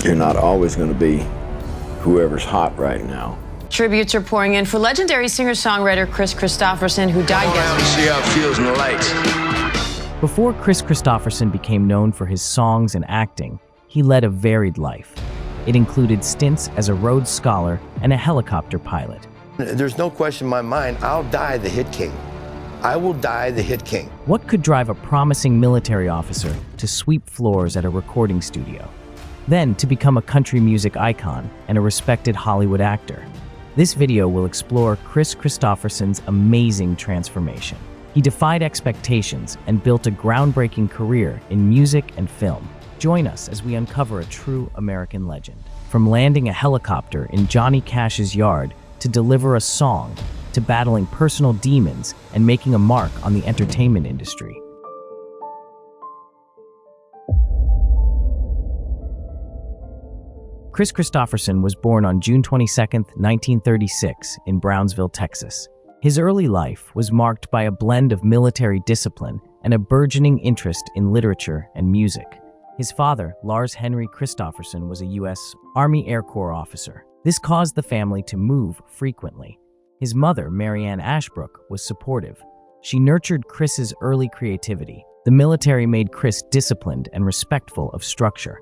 You're not always going to be whoever's hot right now. Tributes are pouring in for legendary singer-songwriter Kris Kristofferson, who died yesterday. See how it feels in the lights. Before Kris Kristofferson became known for his songs and acting, he led a varied life. It included stints as a Rhodes Scholar and a helicopter pilot. There's no question in my mind, I'll die the hit king. I will die the hit king. What could drive a promising military officer to sweep floors at a recording studio? Then to become a country music icon and a respected Hollywood actor? This video will explore Kris Kristofferson's amazing transformation. He defied expectations and built a groundbreaking career in music and film. Join us as we uncover a true American legend. From landing a helicopter in Johnny Cash's yard to deliver a song, to battling personal demons and making a mark on the entertainment industry. Kris Kristofferson was born on June 22, 1936, in Brownsville, Texas. His early life was marked by a blend of military discipline and a burgeoning interest in literature and music. His father, Lars Henry Kristofferson, was a U.S. Army Air Corps officer. This caused the family to move frequently. His mother, Marianne Ashbrook, was supportive. She nurtured Kris's early creativity. The military made Kris disciplined and respectful of structure.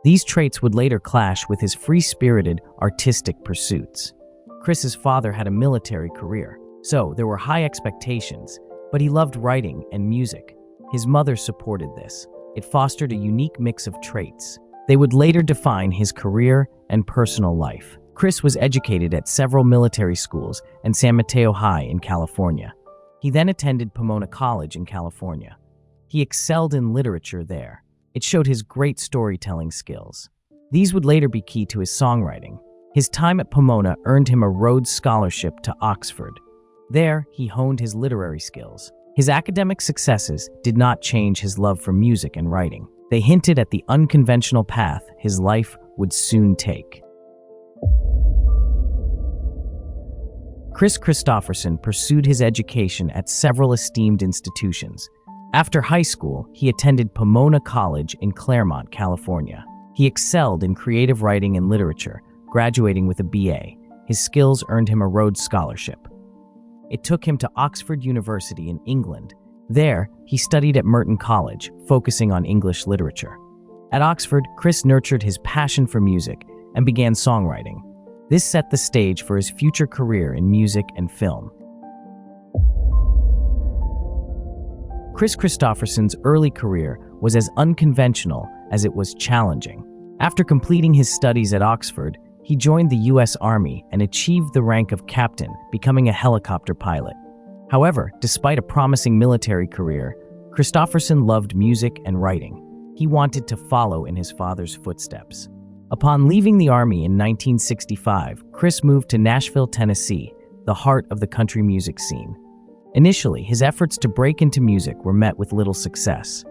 These traits would later clash with his free-spirited, artistic pursuits. Kris's father had a military career, so there were high expectations, but he loved writing and music. His mother supported this. It fostered a unique mix of traits. They would later define his career and personal life. Kris was educated at several military schools and San Mateo High in California. He then attended Pomona College in California. He excelled in literature there. It showed his great storytelling skills. These would later be key to his songwriting. His time at Pomona earned him a Rhodes Scholarship to Oxford. There, he honed his literary skills. His academic successes did not change his love for music and writing. They hinted at the unconventional path his life would soon take. Kris Kristofferson pursued his education at several esteemed institutions. After high school, he attended Pomona College in Claremont, California. He excelled in creative writing and literature, graduating with a BA. His skills earned him a Rhodes Scholarship. It took him to Oxford University in England. There, he studied at Merton College, focusing on English literature. At Oxford, Kris nurtured his passion for music and began songwriting. This set the stage for his future career in music and film. Kris Kristofferson's early career was as unconventional as it was challenging. After completing his studies at Oxford, he joined the U.S. Army and achieved the rank of captain, becoming a helicopter pilot. However, despite a promising military career, Kristofferson loved music and writing. He wanted to follow in his father's footsteps. Upon leaving the Army in 1965, Kris moved to Nashville, Tennessee, the heart of the country music scene. Initially, his efforts to break into music were met with little success.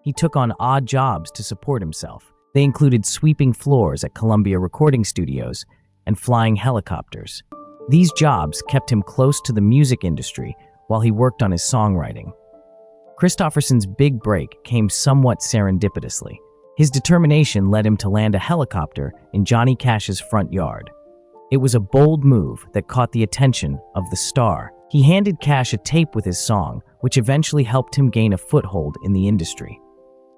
He took on odd jobs to support himself. They included sweeping floors at Columbia recording studios and flying helicopters. These jobs kept him close to the music industry while he worked on his songwriting. Kristofferson's big break came somewhat serendipitously. His determination led him to land a helicopter in Johnny Cash's front yard. It was a bold move that caught the attention of the star. He handed Cash a tape with his song, which eventually helped him gain a foothold in the industry.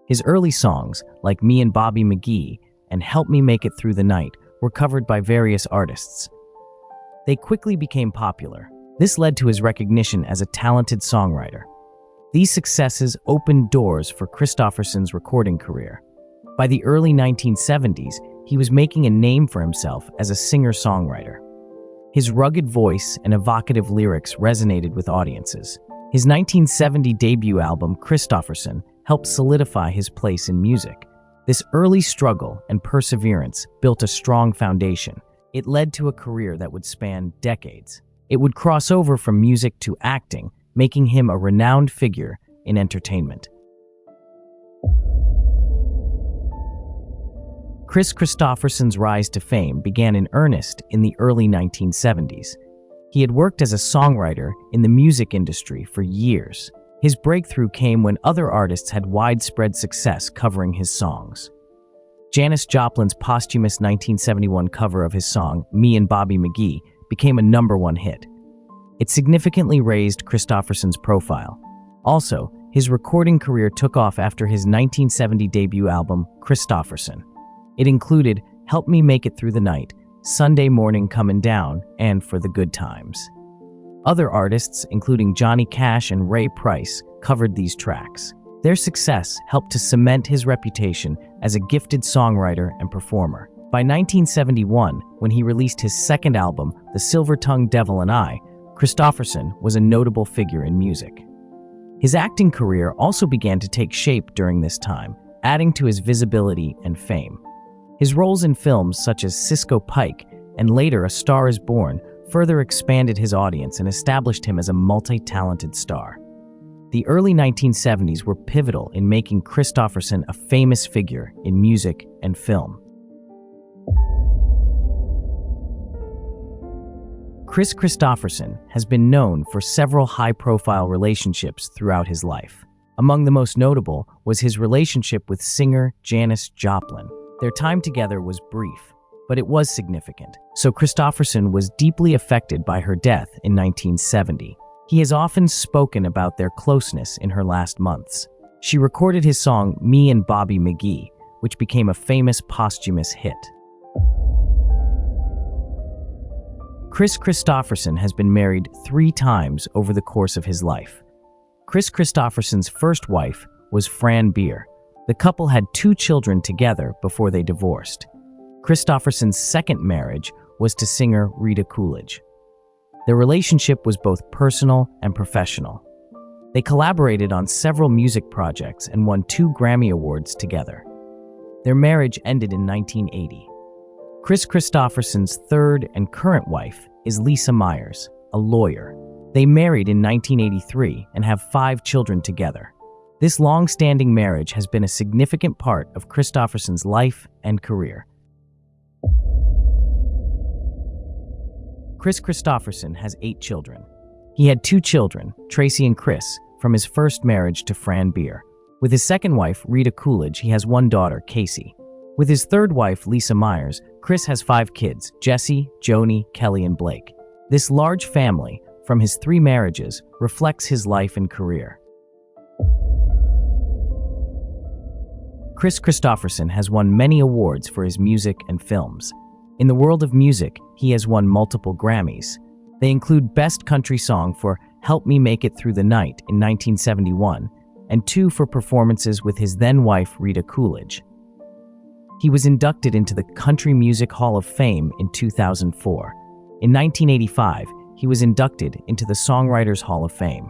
His early songs, like Me and Bobby McGee and Help Me Make It Through the Night, were covered by various artists. They quickly became popular. This led to his recognition as a talented songwriter. These successes opened doors for Kristofferson's recording career. By the early 1970s, he was making a name for himself as a singer-songwriter. His rugged voice and evocative lyrics resonated with audiences. His 1970 debut album, Kristofferson, helped solidify his place in music. This early struggle and perseverance built a strong foundation. It led to a career that would span decades. It would cross over from music to acting, making him a renowned figure in entertainment. Kris Kristofferson's rise to fame began in earnest in the early 1970s. He had worked as a songwriter in the music industry for years. His breakthrough came when other artists had widespread success covering his songs. Janice Joplin's posthumous 1971 cover of his song, Me and Bobby McGee, became a #1 hit. It significantly raised Kristofferson's profile. Also, his recording career took off after his 1970 debut album, Kristofferson. It included Help Me Make It Through the Night, Sunday Morning Comin' Down, and For the Good Times. Other artists, including Johnny Cash and Ray Price, covered these tracks. Their success helped to cement his reputation as a gifted songwriter and performer. By 1971, when he released his second album, The Silver-Tongued Devil and I, Kristofferson was a notable figure in music. His acting career also began to take shape during this time, adding to his visibility and fame. His roles in films such as Cisco Pike and later A Star is Born further expanded his audience and established him as a multi-talented star. The early 1970s were pivotal in making Kristofferson a famous figure in music and film. Kris Kristofferson has been known for several high-profile relationships throughout his life. Among the most notable was his relationship with singer Janice Joplin. Their time together was brief, but it was significant, so Kristofferson was deeply affected by her death in 1970. He has often spoken about their closeness in her last months. She recorded his song Me and Bobby McGee, which became a famous posthumous hit. Kris Kristofferson has been married 3 times over the course of his life. Kris Kristofferson's first wife was Fran Beer. The couple had 2 children together before they divorced. Kristofferson's second marriage was to singer Rita Coolidge. Their relationship was both personal and professional. They collaborated on several music projects and won 2 Grammy Awards together. Their marriage ended in 1980. Kris Kristofferson's third and current wife is Lisa Myers, a lawyer. They married in 1983 and have 5 children together. This long-standing marriage has been a significant part of Kristofferson's life and career. Kris Kristofferson has 8 children. He had 2 children, Tracy and Chris, from his first marriage to Fran Beer. With his second wife, Rita Coolidge, he has 1 daughter, Casey. With his third wife, Lisa Myers, Chris has 5 kids, Jesse, Joni, Kelly, and Blake. This large family, from his 3 marriages, reflects his life and career. Kris Kristofferson has won many awards for his music and films. In the world of music, he has won multiple Grammys. They include Best Country Song for Help Me Make It Through the Night in 1971, and 2 for performances with his then-wife Rita Coolidge. He was inducted into the Country Music Hall of Fame in 2004. In 1985, he was inducted into the Songwriters Hall of Fame.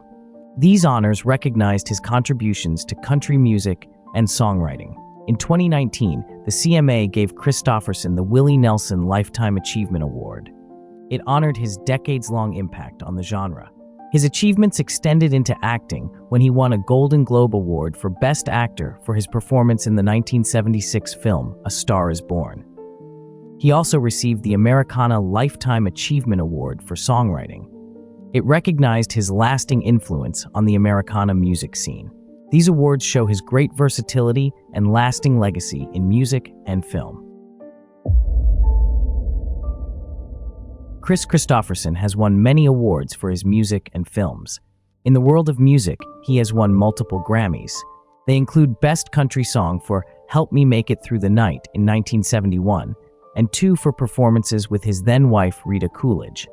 These honors recognized his contributions to country music and songwriting. In 2019, the CMA gave Kristofferson the Willie Nelson Lifetime Achievement Award. It honored his decades-long impact on the genre. His achievements extended into acting when he won a Golden Globe Award for Best Actor for his performance in the 1976 film A Star is Born. He also received the Americana Lifetime Achievement Award for songwriting. It recognized his lasting influence on the Americana music scene. These awards show his great versatility and lasting legacy in music and film. Kris Kristofferson has won many awards for his music and films. In the world of music, he has won multiple Grammys. They include Best Country Song for Help Me Make It Through the Night in 1971, and 2 for performances with his then-wife Rita Coolidge.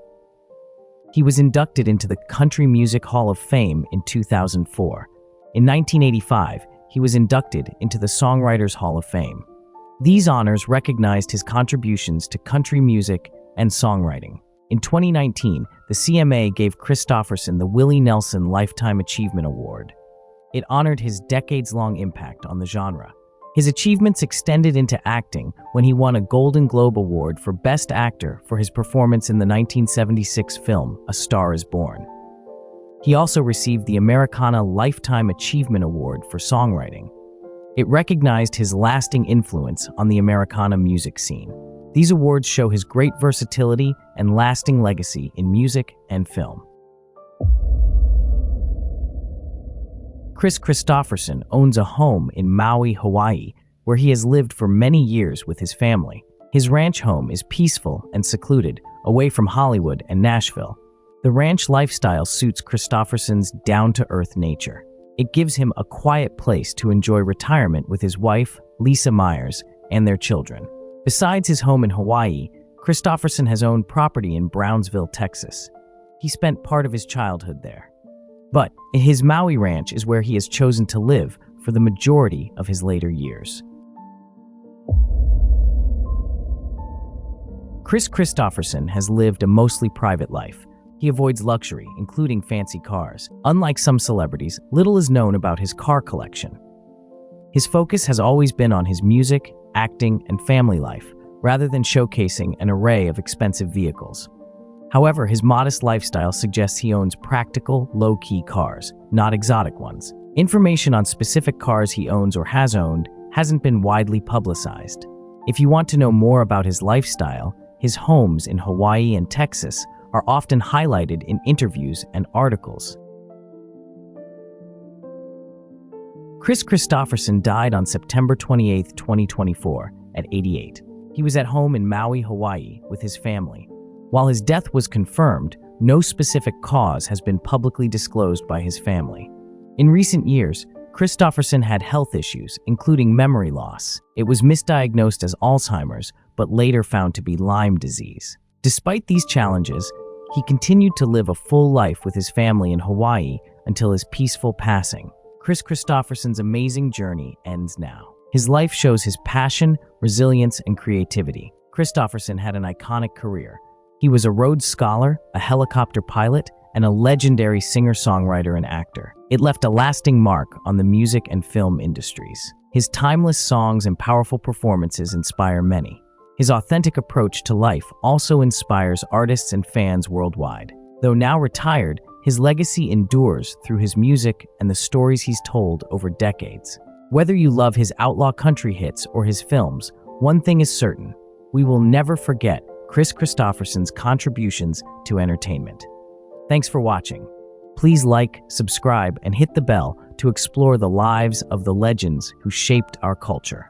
He was inducted into the Country Music Hall of Fame in 2004. In 1985, he was inducted into the Songwriters Hall of Fame. These honors recognized his contributions to country music and songwriting. In 2019, the CMA gave Kristofferson the Willie Nelson Lifetime Achievement Award. It honored his decades-long impact on the genre. His achievements extended into acting when he won a Golden Globe Award for Best Actor for his performance in the 1976 film A Star is Born. He also received the Americana Lifetime Achievement Award for songwriting. It recognized his lasting influence on the Americana music scene. These awards show his great versatility and lasting legacy in music and film. Kris Kristofferson owns a home in Maui, Hawaii, where he has lived for many years with his family. His ranch home is peaceful and secluded, away from Hollywood and Nashville. The ranch lifestyle suits Kristofferson's down-to-earth nature. It gives him a quiet place to enjoy retirement with his wife, Lisa Myers, and their children. Besides his home in Hawaii, Kristofferson has owned property in Brownsville, Texas. He spent part of his childhood there. But his Maui ranch is where he has chosen to live for the majority of his later years. Kris Kristofferson has lived a mostly private life. He avoids luxury, including fancy cars. Unlike some celebrities, little is known about his car collection. His focus has always been on his music, acting, and family life, rather than showcasing an array of expensive vehicles. However, his modest lifestyle suggests he owns practical, low-key cars, not exotic ones. Information on specific cars he owns or has owned hasn't been widely publicized. If you want to know more about his lifestyle, his homes in Hawaii and Texas are often highlighted in interviews and articles. Kris Kristofferson died on September 28, 2024, at 88. He was at home in Maui, Hawaii, with his family. While his death was confirmed, no specific cause has been publicly disclosed by his family. In recent years, Kristofferson had health issues, including memory loss. It was misdiagnosed as Alzheimer's, but later found to be Lyme disease. Despite these challenges, he continued to live a full life with his family in Hawaii until his peaceful passing. Kris Kristofferson's amazing journey ends now. His life shows his passion, resilience, and creativity. Kristofferson had an iconic career. He was a Rhodes Scholar, a helicopter pilot, and a legendary singer-songwriter and actor. It left a lasting mark on the music and film industries. His timeless songs and powerful performances inspire many. His authentic approach to life also inspires artists and fans worldwide. Though now retired, his legacy endures through his music and the stories he's told over decades. Whether you love his outlaw country hits or his films, one thing is certain: we will never forget Kris Kristofferson's contributions to entertainment. Thanks for watching. Please like, subscribe, and hit the bell to explore the lives of the legends who shaped our culture.